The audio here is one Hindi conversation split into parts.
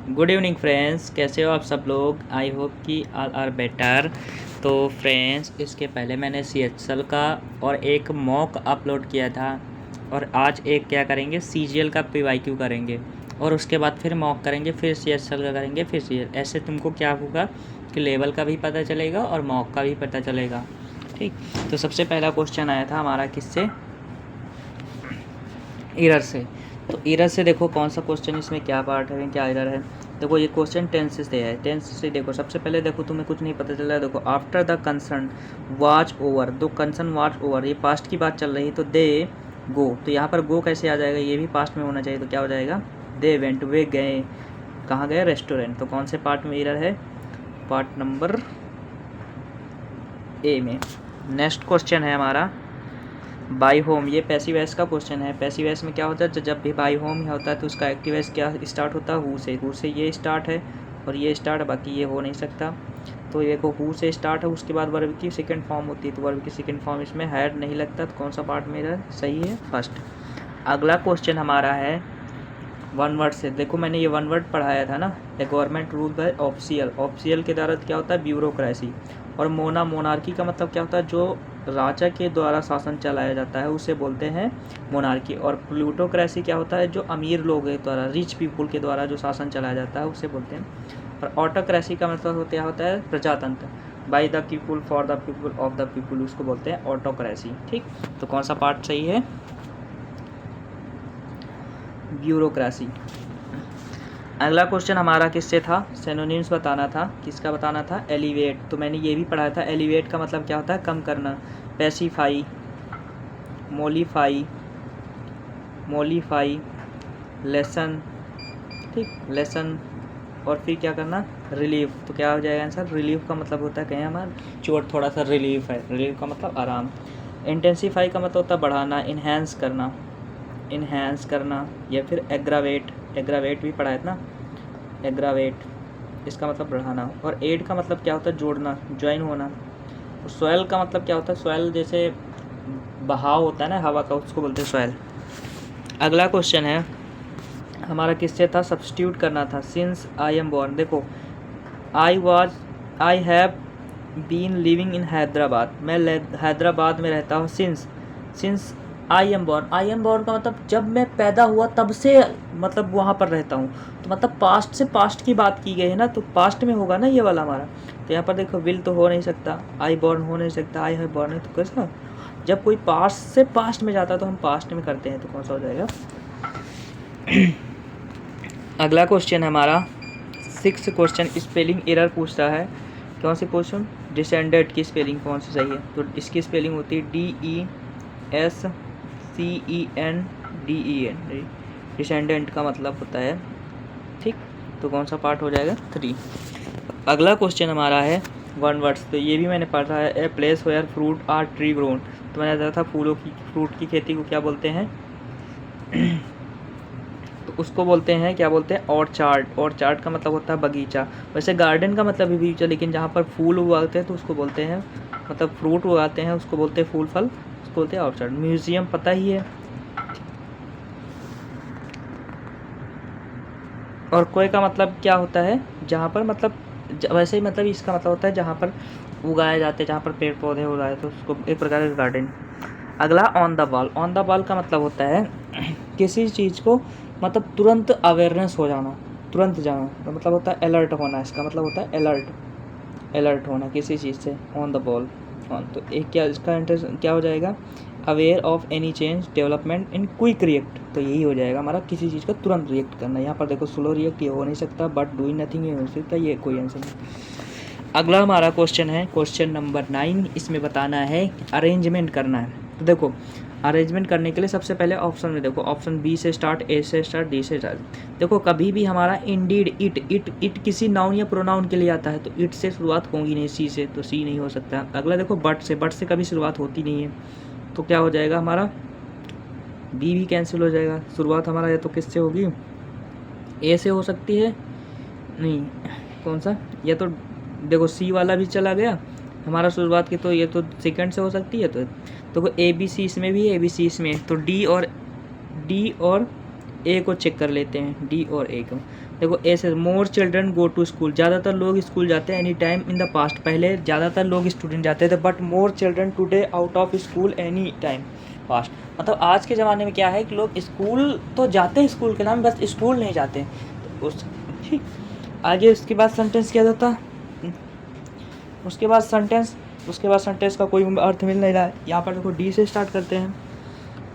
गुड इवनिंग फ्रेंड्स, कैसे हो आप सब लोग। आई होप कि ऑल आर बेटर। तो फ्रेंड्स, इसके पहले मैंने CHL का और एक मॉक अपलोड किया था, और आज एक क्या करेंगे, CGL का PYQ करेंगे, और उसके बाद फिर मॉक करेंगे, फिर CHL का करेंगे, फिर CGL। ऐसे तुमको क्या होगा कि लेवल का भी पता चलेगा और मॉक का भी पता चलेगा। ठीक, तो सबसे पहला क्वेश्चन आया था हमारा किससे, एरर से। तो एरर से देखो कौन सा क्वेश्चन, इसमें क्या पार्ट है, क्या एरर है। देखो ये क्वेश्चन टेंस से है। टेंस से देखो, सबसे पहले देखो तुम्हें कुछ नहीं पता चल रहा है। देखो after the concern watch over, दो कंसर्न वाच ओवर, ये पास्ट की बात चल रही है, तो दे गो, तो यहाँ पर गो कैसे आ जाएगा, ये भी पास्ट में होना चाहिए, तो क्या हो जाएगा, दे वेंट, वे गए, कहाँ गए, रेस्टोरेंट। तो कौन से पार्ट में एरर है, पार्ट नंबर ए में। नेक्स्ट क्वेश्चन है हमारा बाई होम, ये पैसिव वॉइस का क्वेश्चन है। पैसिव वॉइस में क्या होता है, जब भी बाई होम होता है तो उसका एक्टिव वॉइस क्या स्टार्ट होता है, हु से। हु से ये स्टार्ट है और ये स्टार्ट है, बाकी ये हो नहीं सकता। तो ये देखो हु से स्टार्ट है, उसके बाद वर्ब की सेकंड फॉर्म होती है, तो वर्ब की सेकंड फॉर्म इसमें हैड नहीं लगता। तो कौन सा पार्ट मेरा सही है, फर्स्ट। अगला क्वेश्चन हमारा है वन वर्ड से। देखो मैंने ये वन वर्ड पढ़ाया था ना, a government rule by official. Official के द्वारा क्या होता है, ब्यूरोक्रेसी। और मोनार्की का मतलब क्या होता है, जो राजा के द्वारा शासन चलाया जाता है उसे बोलते हैं मोनार्की। और प्लूटोक्रेसी क्या होता है, जो अमीर लोग के द्वारा, रिच पीपुल के द्वारा जो शासन चलाया जाता है उसे बोलते हैं। और ऑटोक्रेसी का मतलब क्या होता है, प्रजातंत्र, by the people, for the people, of the people, उसको बोलते हैं ऑटोक्रेसी। ठीक, तो कौन सा पार्ट सही है, ब्यूरोक्रेसी। अगला क्वेश्चन हमारा किससे था, सिनोनिम्स बताना था। किसका बताना था, एलिवेट। तो मैंने ये भी पढ़ा था, एलिवेट का मतलब क्या होता है, कम करना। Pacify, mollify, mollify, lessen. ठीक, लेसन। और फिर क्या करना, रिलीफ। तो क्या हो जाएगा आंसर, रिलीफ का मतलब होता है कहीं हमारा चोट थोड़ा सा रिलीफ है, रिलीफ का मतलब आराम। इंटेंसीफाई का मतलब होता है बढ़ाना, इन्हेंस करना, इन्हेंस करना। या फिर एग्रावेट, एग्रावेट भी पढ़ा है ना, एग्रावेट, इसका मतलब बढ़ाना। और एड का मतलब क्या होता है, जोड़ना, ज्वाइन होना। सोयल का मतलब क्या होता है, सोयल जैसे बहाव होता है ना हवा का, उसको बोलते हैं सोयल। अगला क्वेश्चन है हमारा किससे था, सब्स्टिट्यूट करना था। सिंस आई एम बॉर्न, देखो I have been living in Hyderabad, मैं हैदराबाद में रहता हूँ। सिंस आई एम बॉर्न का मतलब जब मैं पैदा हुआ तब से मतलब वहाँ पर रहता हूँ। तो मतलब पास्ट से पास्ट की बात की गई है ना, तो पास्ट में होगा ना ये वाला हमारा। तो यहाँ पर देखो विल तो हो नहीं सकता, आई बॉर्न हो नहीं सकता, आई हैव बॉर्न है, तो कैसा, जब कोई पास्ट से पास्ट में जाता है तो हम पास्ट में करते हैं, तो कौन सा हो जाएगा। अगला क्वेश्चन है हमारा 6 क्वेश्चन, स्पेलिंग एरर पूछता है। कौन से क्वेश्चन, डिसेंडेंट की स्पेलिंग कौन सी सही है, तो इसकी स्पेलिंग होती है DESCENDEN। डिसेंडेंट का मतलब होता है, ठीक, तो कौन सा पार्ट हो जाएगा, 3। अगला क्वेश्चन हमारा है वन वर्ड्स। तो ये भी मैंने पढ़ा है, a place where fruit are tree grown. तो मैंने बताया था फूलों की, फ्रूट की खेती को क्या बोलते हैं, तो उसको बोलते हैं, क्या बोलते हैं, ऑर्चार्ड। ऑर्चार्ड का मतलब होता है बगीचा। वैसे गार्डन का मतलब भी बगीचा, लेकिन जहाँ पर फूल उगाते हैं तो उसको बोलते हैं, मतलब फ्रूट उगाते हैं उसको बोलते हैं फूल फल, उसको बोलते हैं ऑर्चार्ड। म्यूजियम पता ही है। और कोई का मतलब क्या होता है, जहाँ पर मतलब वैसे ही मतलब इसका मतलब होता है जहाँ पर उगाए जाते हैं, जहाँ पर पेड़ पौधे उगाए, तो उसको एक प्रकार का गार्डन। अगला on the ball. On the ball का मतलब होता है किसी चीज़ को मतलब तुरंत अवेयरनेस हो जाना, तुरंत जाना, तो मतलब होता है अलर्ट होना। इसका मतलब होता है अलर्ट, अलर्ट होना किसी चीज़ से, ऑन द बॉल, ऑन। तो एक क्या इसका इंटरेस्ट क्या हो जाएगा, aware of any change development in quick react. तो यही हो जाएगा हमारा, किसी चीज़ का तुरंत रिएक्ट करना। यहाँ पर देखो स्लो रिएक्ट ये हो नहीं सकता, बट डूइंग नथिंग ये हो सकता, ये कोई आंसर नहीं। अगला हमारा क्वेश्चन है क्वेश्चन नंबर 9। इसमें बताना है अरेंजमेंट करना है। तो देखो अरेंजमेंट करने के लिए सबसे पहले ऑप्शन में देखो, ऑप्शन बी से स्टार्ट, ए से स्टार्ट, डी से स्टार्ट। देखो कभी भी हमारा इंडीड, इट किसी नाउन या प्रोनाउन के लिए आता है, तो इट से शुरुआत होगी नहीं, सी से, तो सी नहीं हो सकता। अगला देखो बट से कभी शुरुआत होती नहीं है, तो क्या हो जाएगा हमारा, बी भी कैंसिल हो जाएगा। शुरुआत हमारा या तो किससे होगी, ए से हो सकती है, नहीं कौन सा, या तो देखो सी वाला भी चला गया हमारा शुरुआत की, तो ये तो सेकंड से हो सकती है। तो देखो ए बी सी इसमें भी है, ए बी सी इसमें, तो डी और ए को चेक कर लेते हैं, डी और ए को। देखो ए से more children go to school, ज़्यादातर लोग स्कूल जाते हैं any time in the past, पहले ज़्यादातर लोग स्टूडेंट जाते थे, but more children today out of school any time past. मतलब आज के ज़माने में क्या है कि लोग स्कूल तो जाते हैं स्कूल के नाम, बस स्कूल नहीं जाते। तो उस ठीक आगे उसके बाद सेंटेंस क्या होता, उसके बाद सेंटेंस का कोई अर्थ मिल नहीं रहा है। यहाँ पर देखो डी से स्टार्ट करते हैं,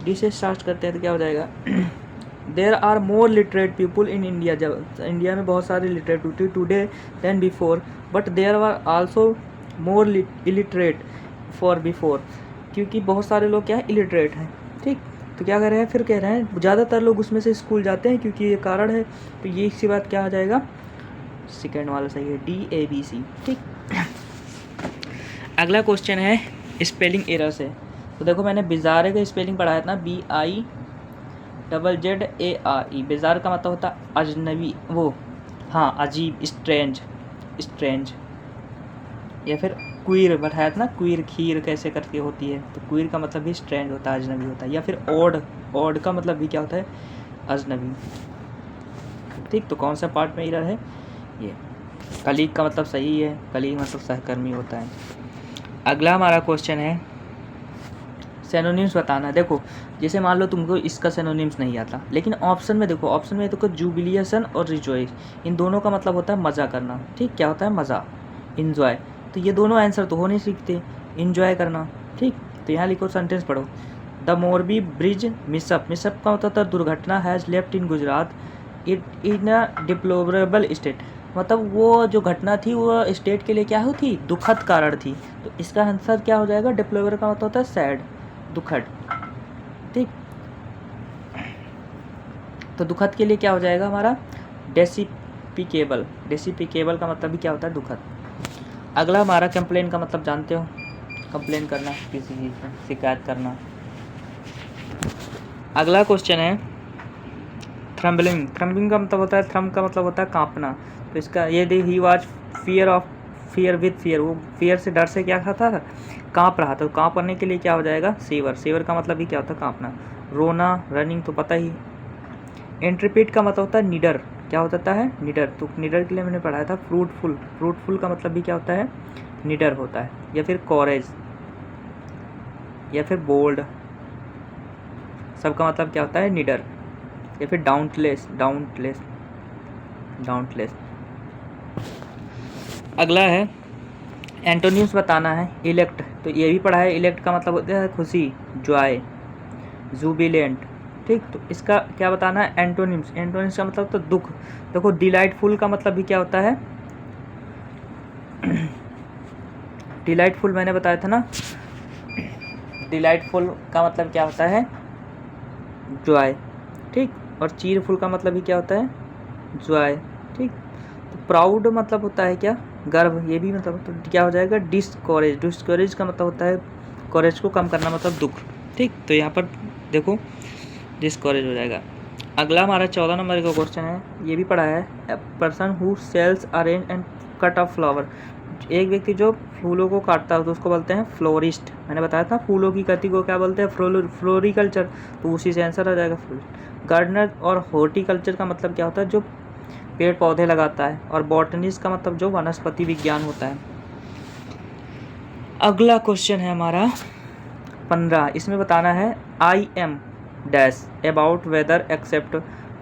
तो क्या हो जाएगा there are more literate people in India, जब इंडिया में बहुत सारे literate people today than before, but there are also more illiterate for before, क्योंकि बहुत सारे लोग क्या है इलिटरेट हैं। ठीक, तो क्या कर रहे हैं, फिर कह रहे हैं ज़्यादातर लोग उसमें से स्कूल जाते हैं क्योंकि ये कारण है। तो ये इसके बाद क्या आ जाएगा, सेकेंड वाला सही है, DABC। ठीक, अगला क्वेश्चन है स्पेलिंग एरर से। तो देखो मैंने बिज़ारे का स्पेलिंग पढ़ाया था ना, BIZZARE। बिज़ार का मतलब होता है अजनबी, वो हाँ अजीब, स्ट्रेंज। या फिर क्वीर बताया था ना, क्वीर खीर कैसे करके होती है, तो क्वीर का मतलब भी स्ट्रेंज होता है, अजनबी होता है। या फिर ऑड का मतलब भी क्या होता है, अजनबी। ठीक, तो कौन सा पार्ट में एरर है, ये कलीग का मतलब सही है, कलीग मतलब सहकर्मी होता है। अगला हमारा क्वेश्चन है सिनोनिम्स बताना। देखो जैसे मान लो तुमको इसका सिनोनिम्स नहीं आता, लेकिन ऑप्शन में देखो जुबिलिएशन और रिजॉइस, इन दोनों का मतलब होता है मज़ा करना। ठीक, क्या होता है मज़ा, इन्जॉय। तो ये दोनों आंसर तो हो नहीं सकते, इन्जॉय करना। ठीक, तो यहाँ लिखो, सेंटेंस पढ़ो, द मोरबी ब्रिज मिसअप का मतलब था दुर्घटना, has left in Gujarat it in a deplorable state, मतलब वो जो घटना थी वो स्टेट के लिए क्या होती, दुखद कारण थी। तो इसका आंसर क्या हो जाएगा, डिप्लोरेबल का मतलब होता है सैड, दुखद। ठीक, तो दुखद के लिए क्या हो जाएगा हमारा, डेसिपिकेबल का मतलब भी क्या होता है, दुखद। अगला हमारा कंप्लेन का मतलब जानते हो, कंप्लेन करना, किसी चीज़ में शिकायत करना। अगला क्वेश्चन है थ्रम्बलिंग का मतलब होता है, थ्रम का मतलब होता है कांपना। तो इसका ये they he was fear with fear, वो फियर से, डर से क्या था, कांप रहा था। तो कांपने के लिए क्या हो जाएगा, सेवर का मतलब भी क्या होता है, कांपना। रोना, रनिंग तो पता ही। इंट्रपिट का मतलब होता है निडर, क्या होता है, निडर। तो निडर के लिए मैंने पढ़ाया था फ्रूटफुल का मतलब भी क्या होता है, निडर होता है। या फिर कॉरेज, या फिर बोल्ड, सबका मतलब क्या होता है, निडर। या फिर डाउंटलेस। अगला है एंटोनिम्स बताना है, इलेक्ट। तो ये भी पढ़ा है, इलेक्ट का मतलब होता है खुशी, जॉय, जुबिलेंट। ठीक, तो इसका क्या बताना है, एंटोनिम्स का मतलब तो दुख। देखो डिलाइटफुल का मतलब भी क्या होता है, डिलाइटफुल मैंने बताया था ना, डिलाइटफुल का मतलब क्या होता है, जॉय। ठीक, और चीरफुल का मतलब भी क्या होता है, जॉय। ठीक, तो प्राउड मतलब होता है क्या, गर्व, ये भी मतलब तो क्या हो जाएगा, डिस्करेज का मतलब होता है करेज को कम करना, मतलब दुख। ठीक, तो यहाँ पर देखो डिस्करेज हो जाएगा। अगला हमारा 14 नंबर का क्वेश्चन है, ये भी पढ़ा है, a person who sells arrange and cut of flower, एक व्यक्ति जो फूलों को काटता है तो उसको बोलते हैं फ्लोरिस्ट। मैंने बताया था फूलों की खेती को क्या बोलते हैं, फ्लोरिकल्चर, तो उसी से आंसर आ जाएगा फ्लोरिस्ट। गार्डनर और हॉर्टिकल्चर का मतलब क्या होता है, जो पेड़ पौधे लगाता है, और बॉटनिस्ट का मतलब जो वनस्पति विज्ञान होता है। अगला क्वेश्चन है हमारा 15, इसमें बताना है I am dash about whether accept,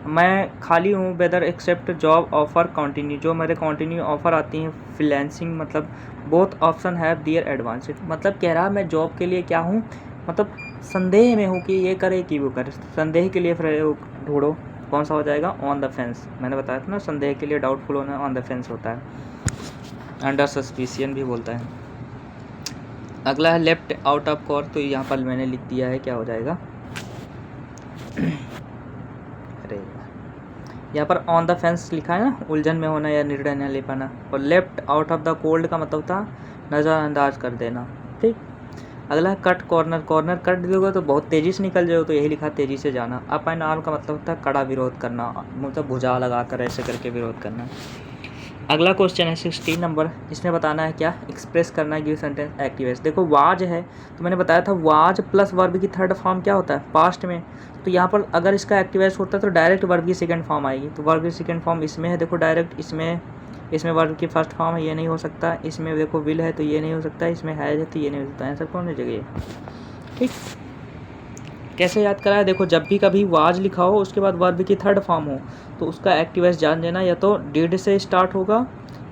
मैं खाली हूँ, whether accept job offer continue, जो मेरे कंटिन्यू ऑफर आती हैं फ्रीलांसिंग, मतलब both option have their advantage, मतलब कह रहा मैं जॉब के लिए क्या हूँ, मतलब संदेह में हूँ कि ये करे कि वो करे, संदेह के लिए ढूंढो, कौन सा हो जाएगा, ऑन द फेंस। मैंने बताया था ना, संदेह के लिए, डाउटफुल होना, ऑन द फेंस होता है, अंडर सस्पिशियन भी बोलता है। अगला है लेफ्ट आउट ऑफ कोर्स, तो यहाँ पर मैंने लिख दिया है, क्या हो जाएगा, अरे यहाँ पर ऑन द फेंस लिखा है ना, उलझन में होना या निर्णय न ले पाना। और left out of the cold का मतलब था नज़रअंदाज कर देना। ठीक, अगला है कट कॉर्नर कट दोगे तो बहुत तेज़ी से निकल जाओ, तो यही लिखा तेज़ी से जाना। अप एंड आर्म का मतलब होता है कड़ा विरोध करना, मतलब भुजा लगा कर ऐसे करके विरोध करना। अगला क्वेश्चन है 16 नंबर, इसमें बताना है क्या, एक्सप्रेस करना है, गिव सेंटेंस एक्टिवेट्स। देखो वाज है, तो मैंने बताया था वाज प्लस वर्ब की थर्ड फॉर्म क्या होता है, पास्ट में, तो तो यहाँ पर अगर इसका एक्टिवाइज होता है तो डायरेक्ट वर्ब की सेकंड फॉर्म आएगी। तो वर्ब की सेकंड फॉर्म इसमें है, देखो डायरेक्ट इसमें वर्ब की फर्स्ट फॉर्म है, ये नहीं हो सकता। इसमें देखो विल है तो ये नहीं हो सकता, इसमें हैज है तो ये नहीं हो सकता। आंसर कौन हो जाएगा? ठीक, कैसे याद करा है? देखो जब भी कभी वाज लिखा हो उसके बाद वर्ब की थर्ड फॉर्म हो तो उसका एक्टिवाइज जान लेना, या तो डिड से स्टार्ट होगा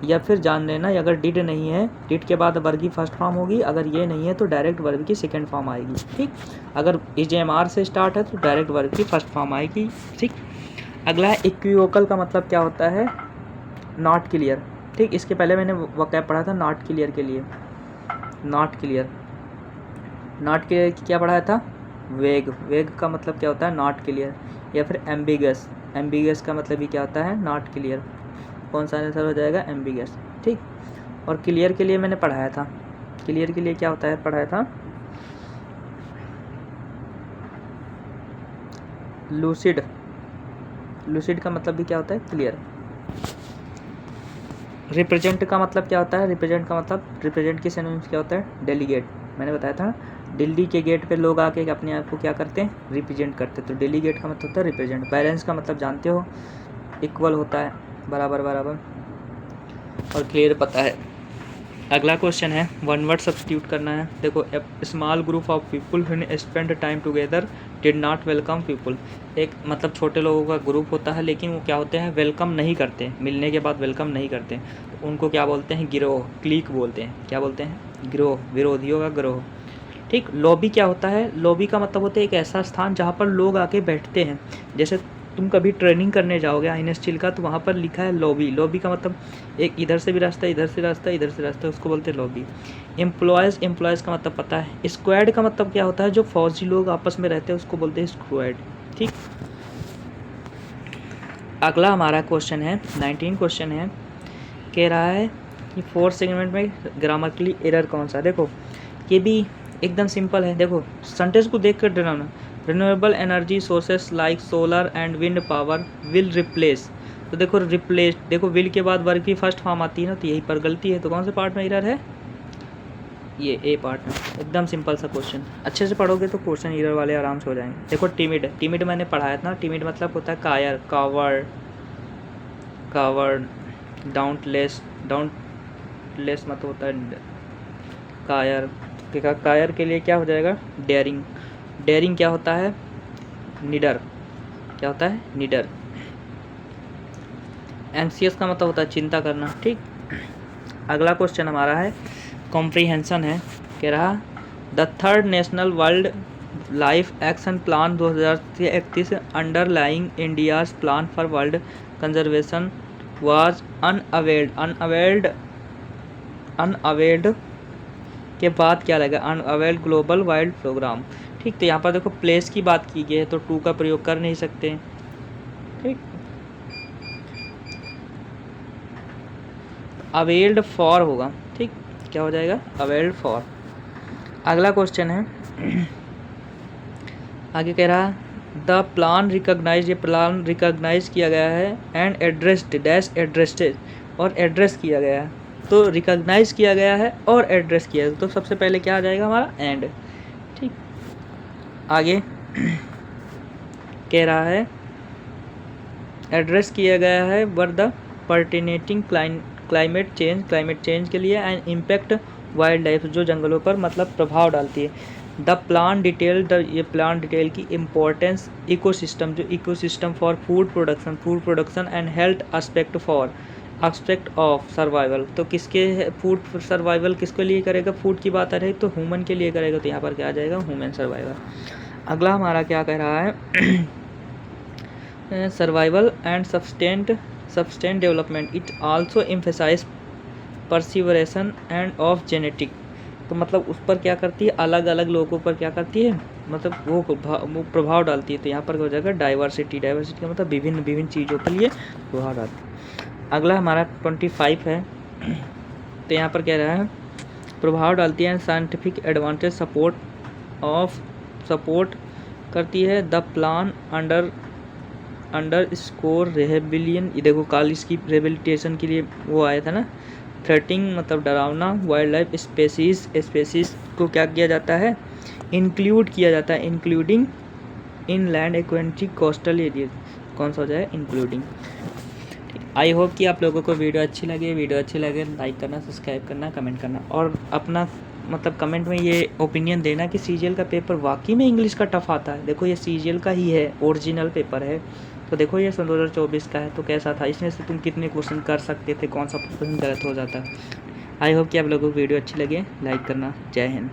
या फिर जान लेना अगर डिड नहीं है, डिड के बाद वर्ब की फर्स्ट फॉर्म होगी, अगर ये नहीं है तो डायरेक्ट वर्ब की सेकंड फॉर्म आएगी। ठीक, अगर इजेएमआर से स्टार्ट है तो डायरेक्ट वर्ब की फर्स्ट फॉर्म आएगी। ठीक, अगला है इक्विवोकल का मतलब क्या होता है? Not clear. ठीक, इसके पहले मैंने वोकैब पढ़ा था नॉट क्लियर के लिए। नॉट क्लियर क्या पढ़ाया था? वेग का मतलब क्या होता है? Not clear. या फिर एम्बिगस का मतलब भी क्या होता है? Not clear. कौन सा आंसर हो जाएगा? एम्बिगस। ठीक, और क्लियर के लिए मैंने पढ़ाया था, क्लियर के लिए क्या होता है? पढ़ाया था लूसिड का मतलब भी क्या होता है? क्लियर। रिप्रेजेंट का मतलब क्या होता है? रिप्रेजेंट की सिनोनिम्स क्या होता है? डेलीगेट। मैंने बताया था दिल्ली के गेट पे लोग आके अपने आप को क्या करते हैं? रिप्रेजेंट करते हैं। तो डेलीगेट का मतलब होता है रिप्रेजेंट। बैलेंस का मतलब जानते हो? इक्वल होता है, बराबर और क्लियर पता है। अगला क्वेश्चन है वन वर्ड सब्स्टिट्यूट करना है। देखो small group of people when spend time together did not welcome people. एक मतलब छोटे लोगों का ग्रुप होता है लेकिन वो क्या होते हैं? वेलकम नहीं करते, मिलने के बाद वेलकम नहीं करते। तो उनको क्या बोलते हैं? गिरोह, क्लीक बोलते हैं। क्या बोलते हैं? गिरोह, विरोधियों का गिरोह। ठीक, लॉबी क्या होता है? लॉबी का मतलब होता है एक ऐसा स्थान जहाँ पर लोग आके बैठते हैं। जैसे तुम कभी ट्रेनिंग करने जाओगे आईएनएस स्टील का तो वहाँ पर लिखा है लॉबी। लॉबी का मतलब एक इधर से भी रास्ता, इधर से रास्ता, इधर से रास्ता, उसको बोलते हैं लॉबी। एम्प्लॉयज़ का मतलब पता है। स्क्वाड का मतलब क्या होता है? जो फौजी लोग आपस में रहते हैं उसको बोलते हैं स्क्वाड। ठीक, अगला हमारा क्वेश्चन है 19 क्वेश्चन है, कह रहा है कि 4 सेगमेंट में ग्रामरली एरर कौन सा? देखो ये भी एकदम सिंपल है। देखो सेंटेंस को देख कर डराना। Renewable energy sources like solar and wind power will replace. तो देखो रिप्लेस, देखो विल के बाद वर्ब की फर्स्ट फॉर्म आती है ना, तो यही पर गलती है। तो कौन से पार्ट में एरर है? ये ए पार्ट में। एकदम सिंपल सा क्वेश्चन, अच्छे से पढ़ोगे तो क्वेश्चन एरर वाले आराम से हो जाएंगे। देखो टिमिड मैंने पढ़ाया था। टिमिड मतलब होता है कायर, कावर्ड, डाउंटलेस मतलब होता है कायर। कायर के लिए क्या हो जाएगा? डेयरिंग क्या होता है? निडर। क्या होता है? निडर। एंग्सियस का मतलब होता है चिंता करना। ठीक, अगला क्वेश्चन हमारा है कॉम्प्रीहेंशन है। कह रहा the third national wildlife action plan 2031 underlying India's plan for world conservation was unveiled के बाद क्या लगेगा? Unveiled global wild program. ठीक, तो यहाँ पर देखो प्लेस की बात की गई है तो टू का प्रयोग कर नहीं सकते। ठीक, अवेल्ड फॉर होगा। ठीक, क्या हो जाएगा? Availed for. अगला क्वेश्चन है आगे कह रहा द प्लान रिकॉग्नाइज, ये प्लान रिकॉग्नाइज किया गया है एंड एड्रेस्ड डैश एड्रेस्टेड, और एड्रेस किया गया है। तो रिकॉग्नाइज किया गया है और एड्रेस किया है, तो सबसे पहले क्या आ जाएगा हमारा? एंड। ठीक, आगे कह रहा है एड्रेस किया गया है वर द पर्टिनेटिंग क्लाइमेट चेंज के लिए एंड इम्पैक्ट वाइल्ड लाइफ, जो जंगलों पर मतलब प्रभाव डालती है। द प्लान डिटेल, ये प्लान डिटेल की इम्पोर्टेंस इकोसिस्टम, जो ecosystem for food production and health aspect of survival. तो किसके फूड सर्वाइवल किसके लिए करेगा? फूड की बात आ रही तो ह्यूमन के लिए करेगा, तो यहाँ पर क्या आ जाएगा? Human survival. अगला हमारा क्या कह रहा है survival and sustain development. It also emphasize preservation and of genetic. तो मतलब उस पर क्या करती है? अलग अलग लोगों पर क्या करती है? मतलब वो प्रभाव डालती है। तो यहाँ पर हो जाएगा डाइवर्सिटी का मतलब विभिन्न चीज़ों के लिए प्रभाव डालती है। अगला हमारा 25 है। तो यहाँ पर कह रहा है प्रभाव डालती है साइंटिफिक एडवांटेज सपोर्ट करती है द प्लान अंडर स्कोर रेहेबिलियन। ये देखो कल इसकी रेबिलिटेशन के लिए वो आया था ना। थ्रेटिंग मतलब डरावना वाइल्ड लाइफ स्पेसीज को क्या किया जाता है? इंक्लूड किया जाता है, including inland aquatic coastal area कौन सा हो जाए इंक्लूडिंग। आई होप कि आप लोगों को वीडियो अच्छी लगे लाइक करना, सब्सक्राइब करना, कमेंट करना और अपना मतलब कमेंट में ये ओपिनियन देना कि सीजीएल का पेपर वाकई में इंग्लिश का टफ आता है। देखो ये सीजीएल का ही है, ओरिजिनल पेपर है। तो देखो ये 2024 का है तो कैसा था, इसमें से तुम कितने क्वेश्चन कर सकते थे, कौन सा क्वेश्चन गलत हो जाता। आई होप कि आप लोगों को वीडियो अच्छी लगे, लाइक करना। जय हिंद।